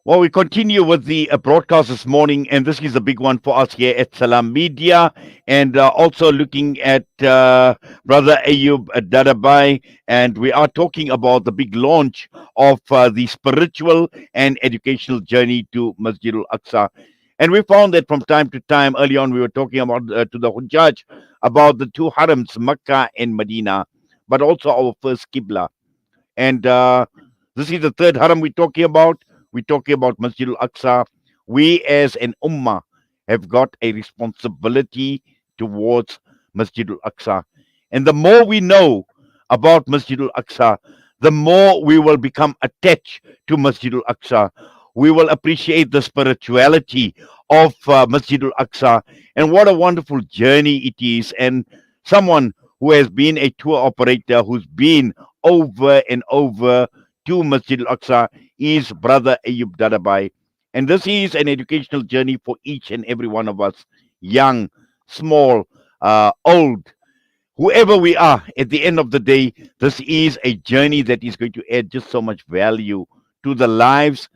Well, we continue with the broadcast this morning, and this is a big one for us here at Salaamedia, and also looking at Brother Ayoob Dadabhay, and we are talking about the big launch of the spiritual and educational journey to Masjid al-Aqsa. And we found that from time to time, early on, we were talking about to the Hujjaj about the two harams, Mecca and Medina, but also our first Qibla. And this is the third haram we're talking about. We're talking about Masjid al Aqsa. We as an ummah have got a responsibility towards Masjid al Aqsa. And the more we know about Masjid al Aqsa, the more we will become attached to Masjid al Aqsa. We will appreciate the spirituality of Masjid al Aqsa and what a wonderful journey it is. And someone who has been a tour operator, who's been over and over to Masjid al-Aqsa is Brother Ayoob Dadabhay. And this is an educational journey for each and every one of us, young, small, old, whoever we are. At the end of the day, this is a journey that is going to add just so much value to the lives,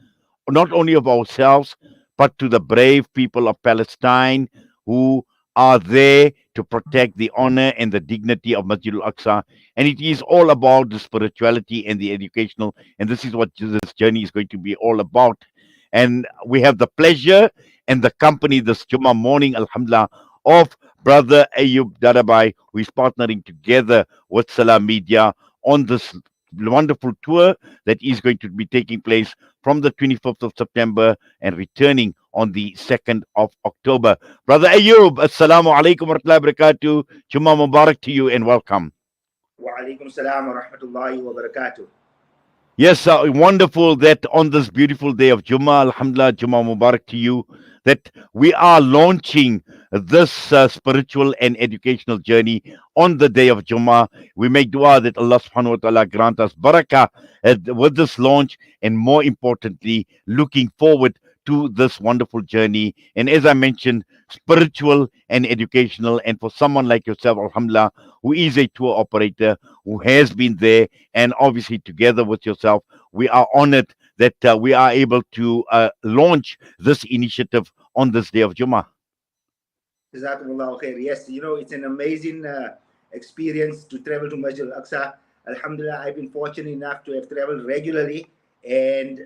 not only of ourselves, but to the brave people of Palestine who are there to protect the honor and the dignity of Masjid al-Aqsa. And it is all about the spirituality and the educational. And this is what this journey is going to be all about. And we have the pleasure and the company this Jummah morning, Alhamdulillah, of Brother Ayoob Dadabhay, who is partnering together with Salam Media on this wonderful tour that is going to be taking place from the 25th of September and returning on the 2nd of October. Brother Ayoob, Assalamu alaikum wa rahmatullahi wa barakatuh. Jummah Mubarak to you and welcome. Wa alaikum salam wa rahmatullahi wa barakatuh. Yes, wonderful that on this beautiful day of Jummah, Alhamdulillah, Jummah Mubarak to you, that we are launching this spiritual and educational journey on the day of Jummah. We make dua that Allah subhanahu wa ta'ala grant us barakah with this launch, and more importantly, looking forward to this wonderful journey. And as I mentioned, spiritual and educational. And for someone like yourself, Alhamdulillah, who is a tour operator, who has been there, and obviously together with yourself, we are honored that we are able to launch this initiative on this day of Jummah. Jazakumullahu khair. Yes, it's an amazing experience to travel to Masjid al-Aqsa. Alhamdulillah, I've been fortunate enough to have traveled regularly, and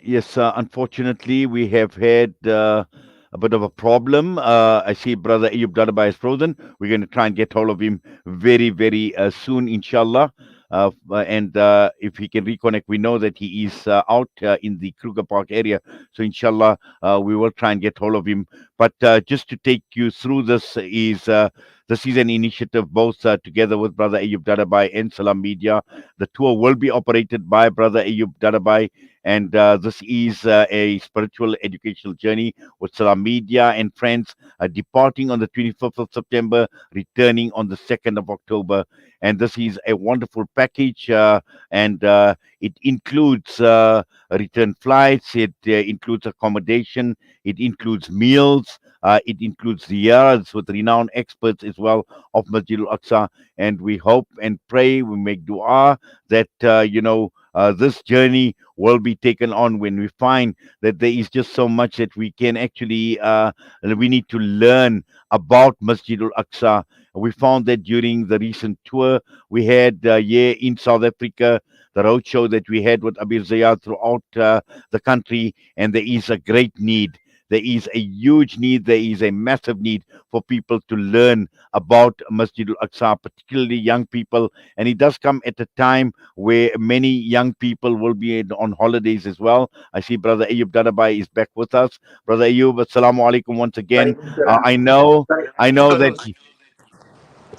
Yes, unfortunately, we have had a bit of a problem. I see Brother Ayoob Dadabhay is frozen. We're going to try and get hold of him very, very soon, inshallah. And if he can reconnect, we know that he is out in the Kruger Park area. So, inshallah, we will try and get hold of him. But just to take you through this is an initiative both together with Brother Ayoob Dadabhay and Salam Media. The tour will be operated by Brother Ayoob Dadabhay, and this is a spiritual educational journey with Salam Media and friends, departing on the 25th of September, returning on the 2nd of October. And this is a wonderful package, and it includes return flights, it includes accommodation, it includes meals, it includes ziyaras with renowned experts as well of Masjid al-Aqsa. And we hope and pray, we make dua that, this journey will be taken on when we find that there is just so much that we can actually, we need to learn about Masjid al-Aqsa. We found that during the recent tour we had here in South Africa, the roadshow that we had with Abir Zayad throughout the country, and there is a great need. There is a huge need. There is a massive need for people to learn about Masjid al-Aqsa, particularly young people. And it does come at a time where many young people will be on holidays as well. I see Brother Ayoob Dadabhay is back with us. Brother Ayoob, assalamu alaikum once again. alaikum salam. I know, Sorry, I know that.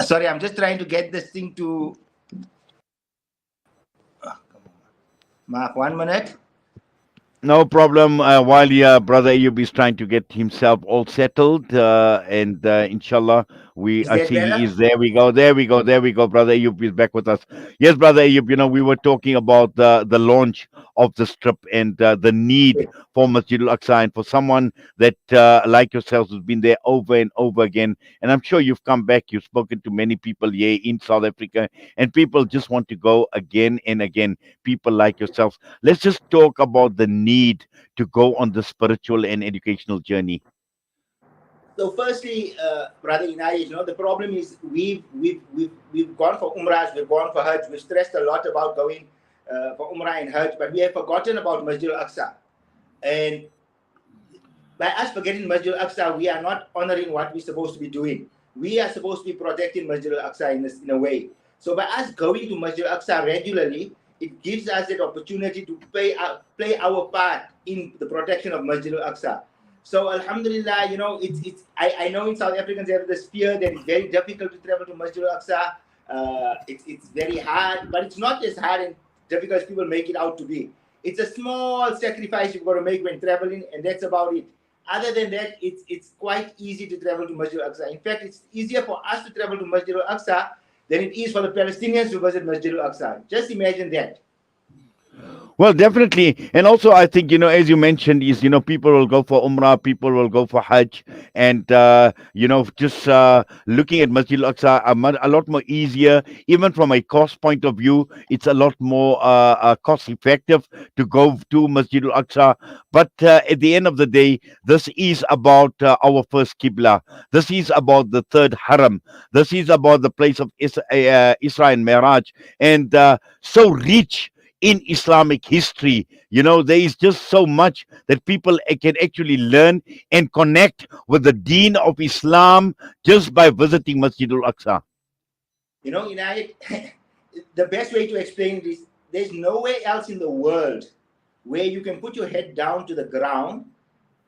sorry, I'm just trying to get this thing to. Mark, 1 minute. No problem. While brother Ayub is trying to get himself all settled, and inshallah, we Is I that see he better? is there. We go, there we go, there we go. Brother Ayub is back with us. Yes, brother Ayub. We were talking about the launch of the strip and the need for Masjid Al Aqsa, and for someone that like yourselves who's been there over and over again. And I'm sure you've come back. You've spoken to many people here in South Africa, and people just want to go again and again. People like yourselves. Let's just talk about the need to go on the spiritual and educational journey. So, firstly, Brother Inayat, the problem is we've gone for Umrahs, we've gone for Hajj, we've stressed a lot about going for Umrah and Hajj, but we have forgotten about Masjid Al-Aqsa. And by us forgetting Masjid Al-Aqsa, we are not honoring what we're supposed to be doing. We are supposed to be protecting Masjid Al-Aqsa in a way. So by us going to Masjid Al-Aqsa regularly, it gives us that opportunity to play our part in the protection of Masjid Al-Aqsa. So Alhamdulillah, I know in South Africans have this fear that it's very difficult to travel to Masjid Al-Aqsa. It's very hard, but it's not as hard and difficult as people make it out to be. It's a small sacrifice you've got to make when traveling, and that's about it. Other than that, it's quite easy to travel to Masjid Al-Aqsa. In fact, it's easier for us to travel to Masjid Al-Aqsa than it is for the Palestinians to visit Masjid Al-Aqsa. Just imagine that. Well, definitely. And also, I think, as you mentioned, is, people will go for Umrah, people will go for Hajj. And, just looking at Masjid Al Aqsa, a lot more easier, even from a cost point of view, it's a lot more cost effective to go to Masjid Al Aqsa. But at the end of the day, this is about our first Qibla. This is about the third Haram. This is about the place of Isra and Miraj. And so rich in Islamic history. There is just so much that people can actually learn and connect with the deen of Islam just by visiting Masjid Al Aqsa. Inayat, the best way to explain this, there's nowhere else in the world where you can put your head down to the ground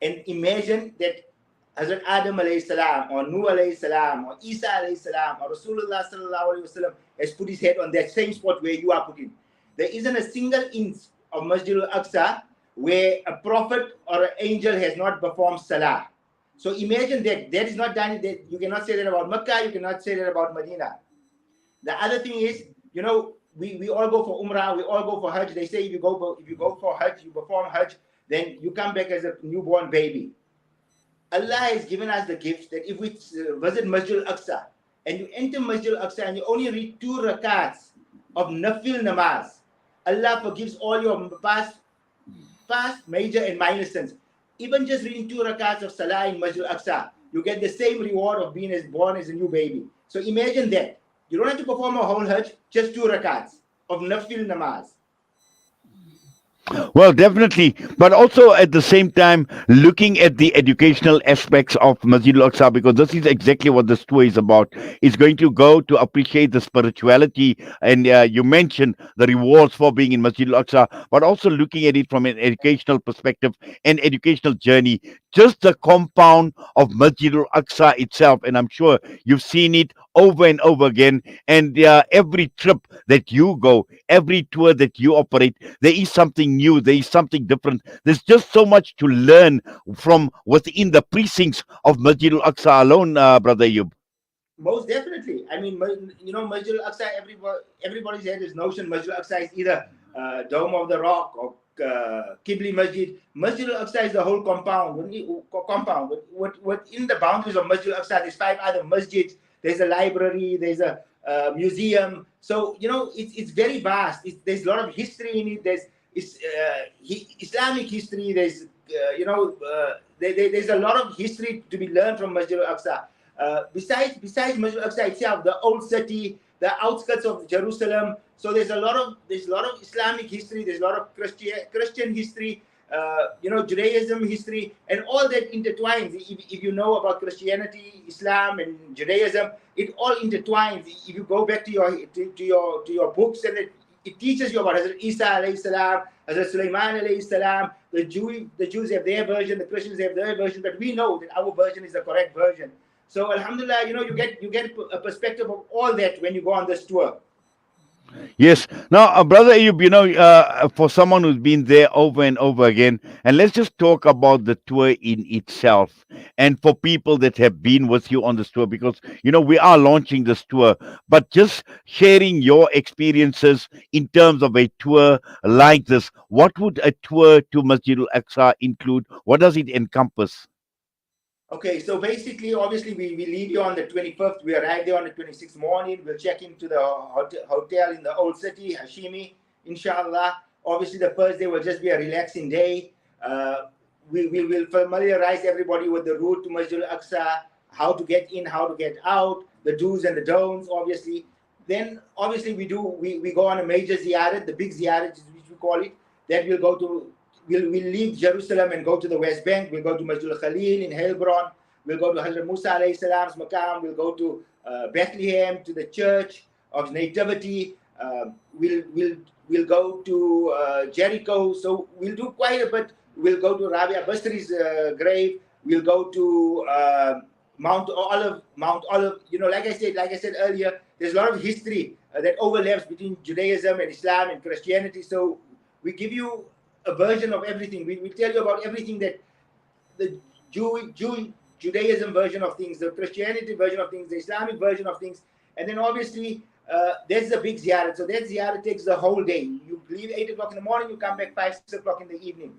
and imagine that Hazrat Adam alayhi salam or Nuh alayhi salam or Isa alayhi salam or Rasulullah sallallahu alayhi wasallam has put his head on that same spot where you are putting. There isn't a single inch of Masjid Al-Aqsa where a prophet or an angel has not performed salah. So imagine that. That is not done. That you cannot say that about Mecca. You cannot say that about Medina. The other thing is, we all go for Umrah. We all go for Hajj. They say if you go for Hajj, you perform Hajj, then you come back as a newborn baby. Allah has given us the gift that if we visit Masjid Al-Aqsa and you enter Masjid Al-Aqsa and you only read 2 rakats of nafil namaz, Allah forgives all your past, major, and minor sins. Even just reading 2 rakats of salah in Masjid Al-Aqsa, you get the same reward of being born as a new baby. So imagine that. You don't have to perform a whole Hajj, just 2 rakats of nafil namaz. Well, definitely, but also at the same time, looking at the educational aspects of Masjid Al Aqsa, because this is exactly what this tour is about. It's going to go to appreciate the spirituality, and you mentioned the rewards for being in Masjid Al Aqsa, but also looking at it from an educational perspective and educational journey. Just the compound of Masjid Al Aqsa itself, and I'm sure you've seen it over and over again. And every trip that you go, every tour that you operate, there is something new, there is something different. There's just so much to learn from within the precincts of Masjid Al Aqsa alone, Brother Yub. Most definitely. I mean, Masjid Al-Aqsa, everybody's had this notion Masjid Al-Aqsa is either Dome of the Rock or Qibli Masjid. Masjid Al-Aqsa is the whole compound. Within the boundaries of Masjid Al-Aqsa, there's 5 other masjids. There's a library, there's a museum. So, it's very vast. There's a lot of history in it. There's Islamic history. There's a lot of history to be learned from Masjid Al-Aqsa. Besides Masjid Al-Aqsa itself, the old city, the outskirts of Jerusalem. So there's a lot of Islamic history. There's a lot of Christian history. Judaism history, and all that intertwines. If you know about Christianity, Islam, and Judaism, it all intertwines. If you go back to your books, and it teaches you about Hazrat Isa alayhi salam, Hazrat Sulaiman alayhi salam. The Jews have their version, the Christians have their version, but we know that our version is the correct version. So Alhamdulillah, you get a perspective of all that when you go on this tour. Yes. Now, brother Ayub, for someone who's been there over and over again, and let's just talk about the tour in itself, and for people that have been with you on this tour, because we are launching this tour, but just sharing your experiences in terms of a tour like this. What would a tour to Masjid Al Aqsa include? What does it encompass? Okay, so basically, obviously, we leave you on the 25th. We arrive there on the 26th morning. We'll check into the hotel in the old city, Hashimi, inshallah. Obviously, the first day will just be a relaxing day. We will familiarize everybody with the route to Masjid al-Aqsa, how to get in, how to get out, the do's and the don'ts, obviously. Then, obviously, we go on a major ziyarat, the big ziyarat, which we call it. That we'll go to we'll leave Jerusalem and go to the West Bank. We'll go to Masjid al-Khalil in Hebron. We'll go to Hazrat Musa alayhi salam's maqam. We'll go to Bethlehem, to the Church of Nativity. We'll go to Jericho. So we'll do quite a bit. We'll go to Rabia Basri's grave. We'll go to Mount Olive. Mount Olive. Like I said earlier, there's a lot of history that overlaps between Judaism and Islam and Christianity. So we give you a version of everything. We tell you about everything that the Judaism version of things, the Christianity version of things, the Islamic version of things, and then obviously there's a big ziyarat. So that ziyarat takes the whole day. You leave 8 o'clock in the morning, you come back 5, 6 o'clock in the evening.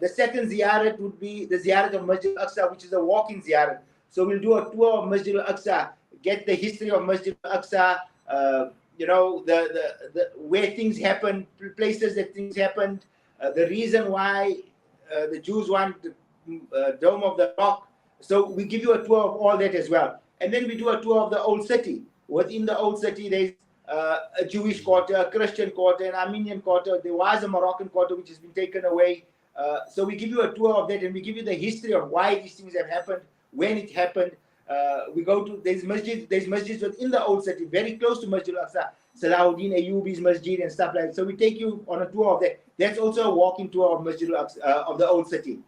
The second ziyarat would be the ziyarat of Masjid al-Aqsa, which is a walking ziyarat. So we'll do a tour of Masjid al-Aqsa, get the history of Masjid al-Aqsa, the where things happened, places that things happened, the reason why the Jews want the Dome of the Rock. So we give you a tour of all that as well. And then we do a tour of the old city. Within the old city, there's a Jewish quarter, a Christian quarter, an Armenian quarter. There was a Moroccan quarter which has been taken away. So we give you a tour of that, and we give you the history of why these things have happened, when it happened. We go to there's masjids within the old city, very close to Masjid Al-Aqsa, Salahuddin Ayyubi's masjid and stuff like that. So we take you on a tour of that. That's also a walking tour of Masjid Al-Aqsa, of the old city.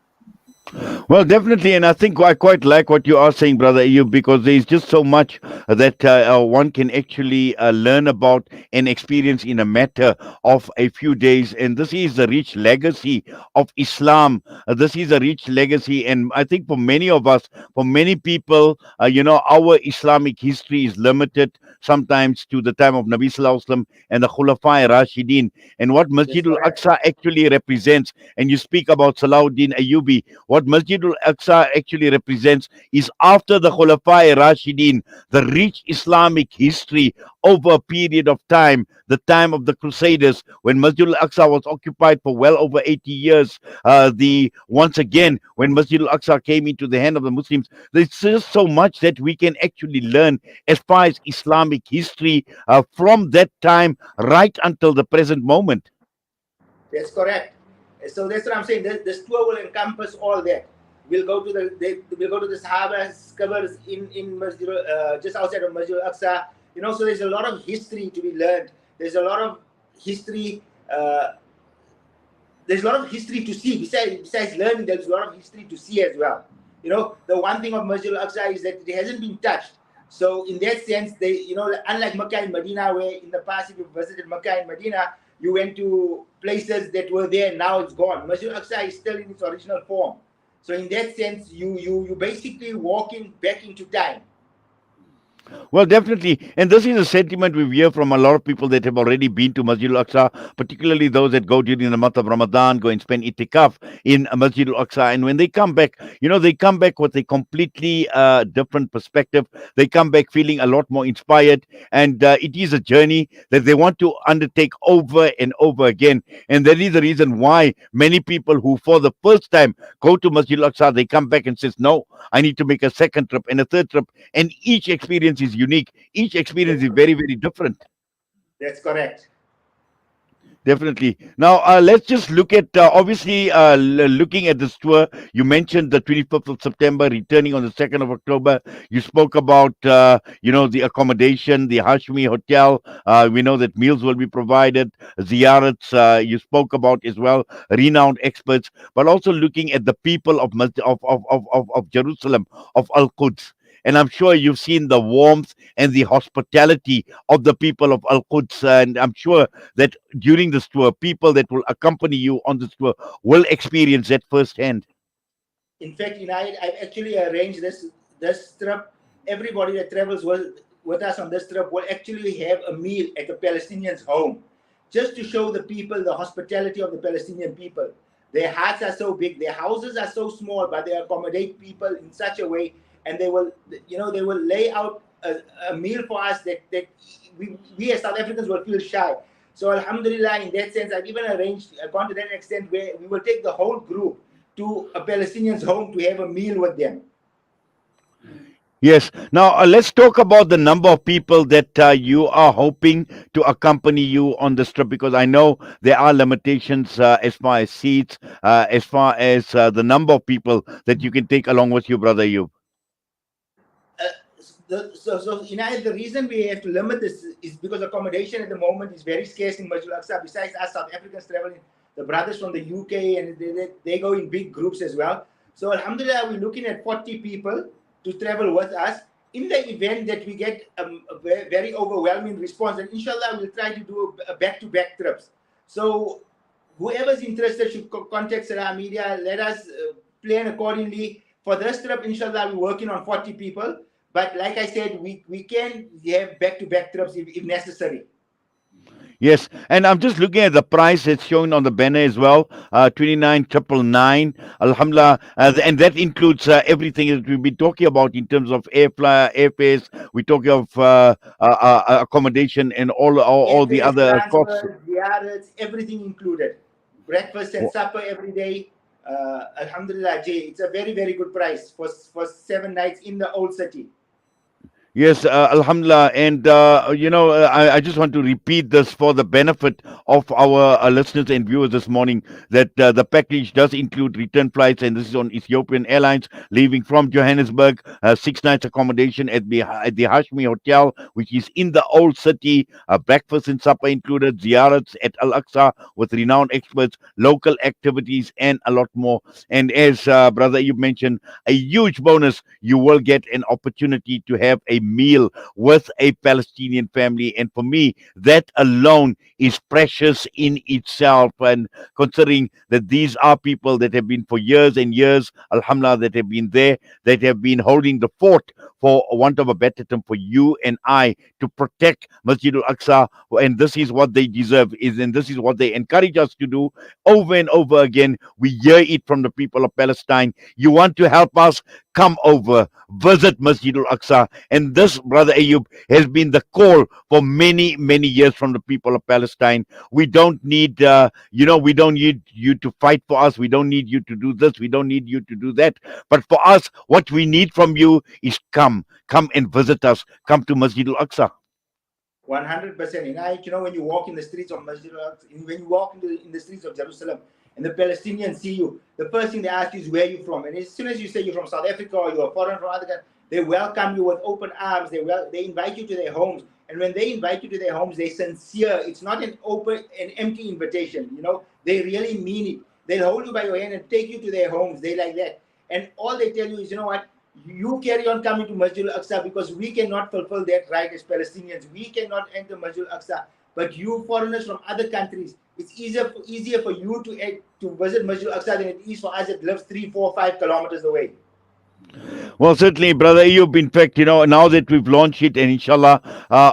Well, definitely, and I think I quite like what you are saying, brother Ayub, because there is just so much that one can actually learn about and experience in a matter of a few days. And this is a rich legacy of Islam. This is a rich legacy, and I think for many of us, for many people, our Islamic history is limited sometimes to the time of Nabi Sallallahu Alaihi Wasallam and the Khulafa Rashidin, and what That's Masjid al correct. Aqsa actually represents. And you speak about Salahuddin Ayyubi. What Masjid al-Aqsa actually represents is after the Khulafa Rashidin, the rich Islamic history over a period of time, the time of the Crusaders, when Masjid al-Aqsa was occupied for well over 80 years. The Once again, when Masjid al-Aqsa came into the hand of the Muslims, there's just so much that we can actually learn as far as Islamic history from that time right until the present moment. That's correct. So that's what I'm saying. This tour will encompass all that. We'll go to the Sahaba's covers in Masjid, just outside of Masjid Al-Aqsa. So there's a lot of history to be learned. There's a lot of history. There's a lot of history to see. Besides learning, there's a lot of history to see as well. The one thing of Masjid Al-Aqsa is that it hasn't been touched. So in that sense, unlike Makkah and Medina, where in the past if you visited Makkah and Medina, you went to places that were there, now it's gone. Masjid Al-Aqsa is still in its original form. So in that sense, you basically walking back into time. Well, definitely. And this is a sentiment we hear from a lot of people that have already been to Masjid al Aqsa, particularly those that go during the month of Ramadan, go and spend itikaf in Masjid al Aqsa. And when they come back, they come back with a completely different perspective. They come back feeling a lot more inspired. And it is a journey that they want to undertake over and over again. And that is the reason why many people who, for the first time, go to Masjid al Aqsa, they come back and says, no, I need to make a second trip and a third trip, and each experience is unique. Each experience That's is very, very different. that's correct. Definitely. Now, let's just look at obviously looking at this tour. You mentioned the 25th of September, returning on the 2nd of October. You spoke about the accommodation, the Hashmi Hotel. We know that meals will be provided. Ziyarats you spoke about as well, renowned experts, but also looking at the people of Jerusalem, of Al Quds. and I'm sure you've seen the warmth and the hospitality of the people of Al Quds. And I'm sure that during this tour, people that will accompany you on this tour will experience that firsthand. In fact, I've actually arranged this trip. Everybody that travels with us on this trip will actually have a meal at the Palestinians' home, just to show the people the hospitality of the Palestinian people. Their hearts are so big, their houses are so small, but they accommodate people in such a way, and they will lay out a meal for us that we as South Africans will feel shy. So Alhamdulillah, in that sense, I've even gone to that extent where we will take the whole group to a Palestinian's home to have a meal with them. Yes. Now, let's talk about the number of people that you are hoping to accompany you on this trip, because I know there are limitations as far as seats, as far as the number of people that you can take along with you, brother you. Uh, the reason we have to limit this is because accommodation at the moment is very scarce in Masjid Al-Aqsa. Besides us South Africans traveling, the brothers from the UK, and they go in big groups as well. So Alhamdulillah, we're looking at 40 people to travel with us. In the event that we get a very overwhelming response, and inshallah, we'll try to do a back-to-back trips. So whoever's interested should contact Salaamedia. Let us plan accordingly. For this trip, inshallah, we're working on 40 people. But like I said, we can have back-to-back trips if necessary. Yes, and I'm just looking at the price that's shown on the banner as well, 29,999. Alhamdulillah, and that includes everything that we've been talking about in terms of airfares. We're talking of accommodation and all the Airfares, other costs. transfers, ziyarats, everything included. Breakfast and supper every day. Alhamdulillah, Jay, it's a very, very good price for 7 nights in the old city. Yes, Alhamdulillah. And, I just want to repeat this for the benefit of our listeners and viewers this morning, that the package does include return flights, and this is on Ethiopian Airlines, leaving from Johannesburg, 6 nights accommodation at the Hashmi Hotel, which is in the old city, breakfast and supper included, ziyarats at Al Aqsa with renowned experts, local activities, and a lot more. And as Brother you mentioned, a huge bonus, you will get an opportunity to have a meal with a Palestinian family. And for me, that alone is precious in itself. And considering that these are people that have been for years and years, alhamdulillah, that have been there, that have been holding the fort, for want of a better term, for you and I, to protect Masjid al-Aqsa. And this is what they deserve, and this is what they encourage us to do over and over again. We hear it from the people of Palestine. You want to help us? Come over, visit Masjid al-Aqsa. And this, Brother Ayub, has been the call for many, many years from the people of Palestine. We don't need, we don't need you to fight for us. We don't need you to do this. We don't need you to do that. But for us, what we need from you is come and visit us. Come to Masjid al-Aqsa. 100%. When you walk in the streets of Masjid al-Aqsa, when you walk in the streets of Jerusalem, and the Palestinians see you, the first thing they ask you is where you're from. And as soon as you say you're from South Africa or you're foreign from other countries, they welcome you with open arms. They invite you to their homes. And when they invite you to their homes, they're sincere. It's not an empty invitation. They really mean it. They'll hold you by your hand and take you to their homes. They like that. And all they tell you is, you know what? You carry on coming to Masjid al-Aqsa, because we cannot fulfill that right as Palestinians. We cannot enter Masjid al-Aqsa. But you foreigners from other countries, it's easier for you to visit Masjid al-Aqsa than it is for us that lives 3, 4, 5 kilometers away. Well, certainly, Brother Ayub. In fact, now that we've launched it, and inshallah,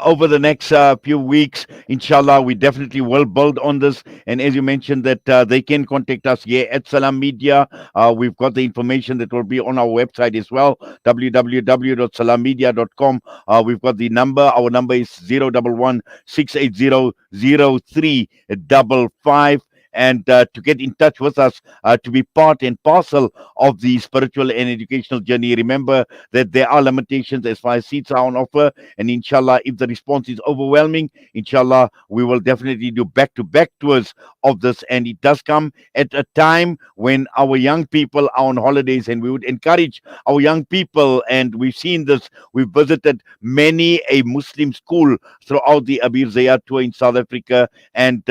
over the next few weeks, inshallah, we definitely will build on this. And as you mentioned, that they can contact us here at Salam Media. We've got the information that will be on our website as well, www.salamedia.com. We've got the number. Our number is 011-680-0355. And to get in touch with us, to be part and parcel of the spiritual and educational journey. Remember that there are limitations as far as seats are on offer. And inshallah, if the response is overwhelming, inshallah, we will definitely do back-to-back tours of this. And it does come at a time when our young people are on holidays, and we would encourage our young people. And we've seen this. We've visited many a Muslim school throughout the Abir Zayat tour in South Africa, and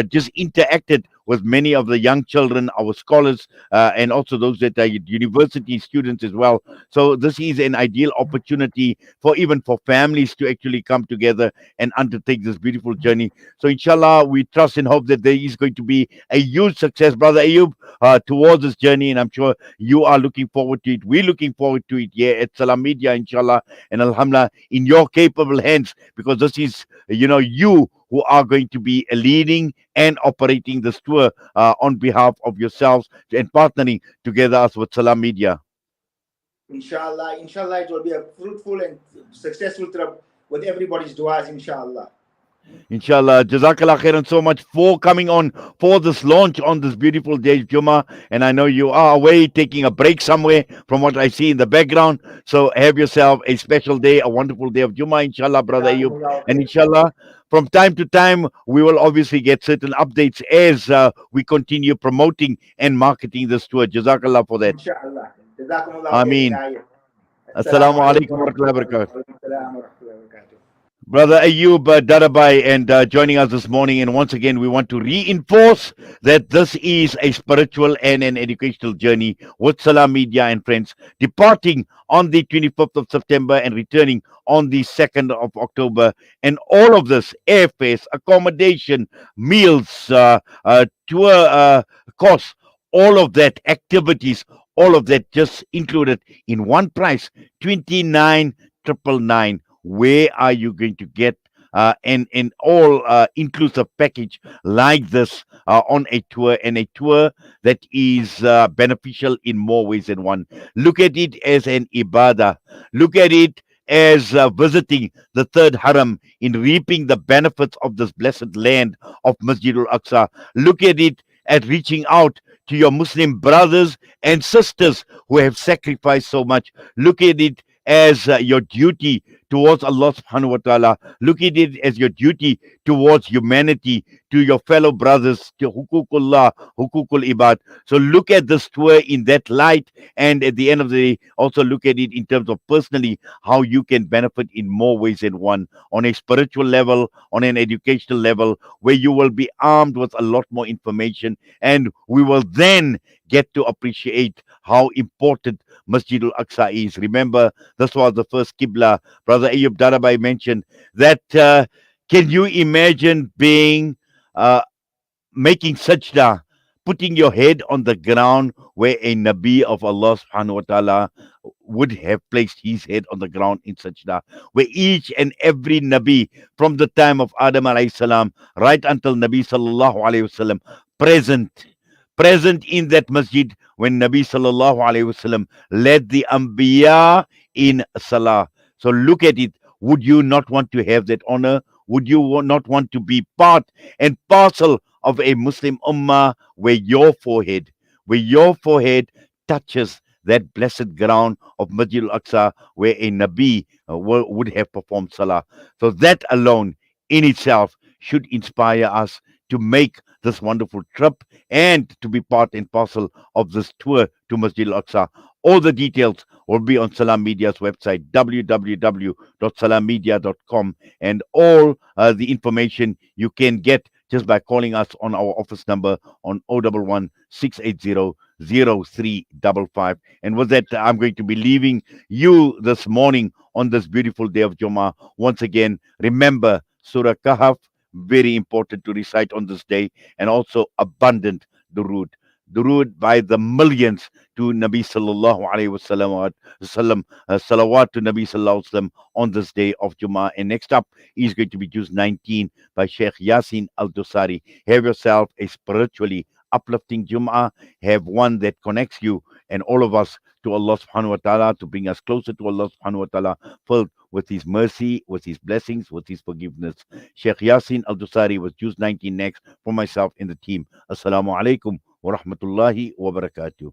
just interacted with many of the young children, our scholars, and also those that are university students as well. So this is an ideal opportunity for even for families to actually come together and undertake this beautiful journey. So inshallah, we trust and hope that there is going to be a huge success, Brother Ayub, towards this journey, and I'm sure you are looking forward to it. We're looking forward to it here at Salam Media, inshallah, and alhamdulillah, in your capable hands, because this is, you who are going to be leading and operating this tour on behalf of yourselves and partnering together us with Salam Media. Inshallah, it will be a fruitful and successful trip with everybody's duas, inshallah. Inshallah, Jazakallah khairan so much for coming on for this launch on this beautiful day, Juma. And I know you are away taking a break somewhere from what I see in the background. So have yourself a special day, a wonderful day of Juma, inshallah, Brother Ayub. Jazakumullah And khair. inshallah, from time to time, we will obviously get certain updates as we continue promoting and marketing this tour. Jazakallah for that. Inshallah. Jazakumullah khair, Ameen. Inayat. Assalamu Assalamu alaikum alaikum wa wa rahmatullahi wa rahmatullahi barakatuh. wa barakatuh. Brother Ayub Dadabhay, and joining us this morning. And once again, we want to reinforce that this is a spiritual and an educational journey with Salam Media and friends, departing on the 25th of September and returning on the 2nd of October. And all of this airfares, accommodation, meals, tour costs, all of that, activities, all of that just included in one price, 29,999. Where are you going to get an all inclusive package like this on a tour, and a tour that is beneficial in more ways than one? Look at it as an ibadah. Look at it as visiting the third haram, in reaping the benefits of this blessed land of Masjidul Aqsa. Look at it at reaching out to your Muslim brothers and sisters who have sacrificed so much. Look at it as your duty towards Allah subhanahu wa ta'ala. Look at it as your duty towards humanity, to your fellow brothers, to hukukullah, hukukul ibad. So look at this tour in that light, and at the end of the day, also look at it in terms of personally how you can benefit in more ways than one, on a spiritual level, on an educational level, where you will be armed with a lot more information, and we will then get to appreciate how important Masjidul Aqsa is. Remember, this was the first Qibla. Brother Ayub Dadabhay mentioned that. Can you imagine being making sajda, putting your head on the ground where a Nabi of Allah subhanahu wa ta'ala would have placed his head on the ground in sajda, where each and every Nabi from the time of Adam alayhi salam right until Nabi sallallahu alayhi wasallam present in that masjid when Nabi sallallahu alayhi wasallam led the Anbiya in Salah. So look at it. Would you not want to have that honor? Would you not want to be part and parcel of a Muslim ummah where your forehead touches that blessed ground of Masjid al-Aqsa, where a Nabi would have performed Salah? So that alone in itself should inspire us to make this wonderful trip and to be part and parcel of this tour to Masjid al-Aqsa. All the details will be on Salam Media's website, www.salammedia.com, and all the information you can get just by calling us on our office number on 011 680 0355. And with that, I'm going to be leaving you this morning on this beautiful day of Jummah. Once again, remember Surah Kahf, very important to recite on this day, and also abundant durood. Durood by the millions to Nabi sallallahu alayhi wasallam, salawat to Nabi sallallahu alayhi wasallam on this day of Jummah. And next up is going to be Juz 19 by Sheikh Yasin Al-Dosari. Have yourself a spiritually uplifting Jummah. Have one that connects you and all of us to Allah subhanahu wa ta'ala, to bring us closer to Allah subhanahu wa ta'ala, filled with His mercy, with His blessings, with His forgiveness. Sheikh Yasin Al-Dosari was Juz 19 next for myself and the team. Assalamu alaikum wa rahmatullahi wa barakatuh.